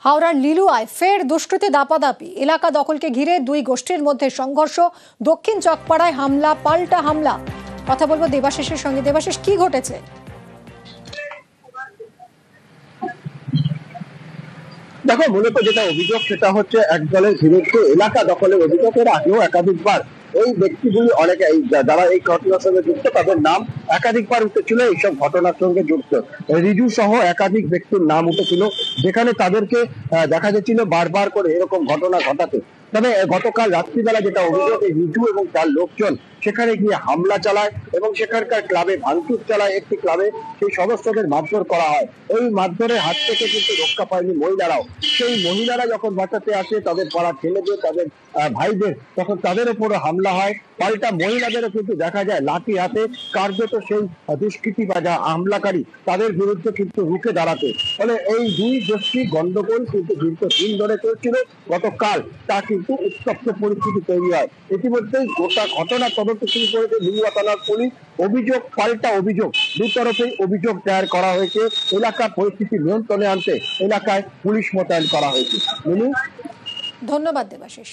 হাওড়ার লিলুয়ায় ফের দুষ্কৃতী দাপাদাপি, এলাকা দখলকে ঘিরে দুই গোষ্ঠীর মধ্যে সংঘর্ষ, দক্ষিণ চকপাড়ায় হামলা, পাল্টা হামলা। কথা বলবো দেবাশিসের সঙ্গে। দেবাশিস, কি ঘটেছে? দেখো, মূলত যেটা অভিযোগ সেটা হচ্ছে এক দলের বিরুদ্ধে এলাকা দখলের অভিযোগ। এর আগেও একাধিকবার এই ব্যক্তিগুলি অনেকে যারা এই ঘটনার সঙ্গে যুক্ত তাদের নাম একাধিকবার উঠেছিল, এইসব ঘটনার সঙ্গে যুক্ত রিজু সহ একাধিক ব্যক্তির নাম উঠেছিল, যেখানে তাদেরকে দেখা যাচ্ছিল বারবার করে এরকম ঘটনা ঘটাতে। তবে গতকাল রাত্রিবেলা যেটা অভিযোগ, এই রিজু এবং তার লোকজন সেখানে গিয়ে হামলা চালায় এবং সেখানকার ক্লাবে ভাঙচুর চালায়। একটি ক্লাবে সেই সদস্যদের মারধর করা হয়। এই মারধরের হাত থেকে কিন্তু রক্ষা পায়নি মহিলারাও। সেই মহিলারা যখন বাঁচাতে আসে তাদের পাড়া ছেলেদের, তাদের ভাইদের, তখন তাদের উপরও হামলা হয়। পাল্টা মহিলাদেরও কিন্তু দেখা যায় লাঠি হাতে কার্যত সেই দুষ্কৃতী বা যা হামলাকারী তাদের বিরুদ্ধে কিন্তু রুখে দাঁড়াতে। ফলে এই দুই গোষ্ঠী গন্ডগোল কিন্তু দীর্ঘদিন ধরে চলছিল। গতকাল তা কিন্তু উত্তপ্ত পরিস্থিতি তৈরি হয়। ইতিমধ্যেই গোটা ঘটনা তদন্ত শুরু করেছে লিলুয়া থানার পুলিশ। অভিযোগ পাল্টা অভিযোগ, দুতরফেই অভিযোগ দায়ের করা হয়েছে। এলাকার পরিস্থিতি নিয়ন্ত্রণে আনতে এলাকায় পুলিশ মোতায়েন করা হয়েছে। ধন্যবাদ দেবাশিস।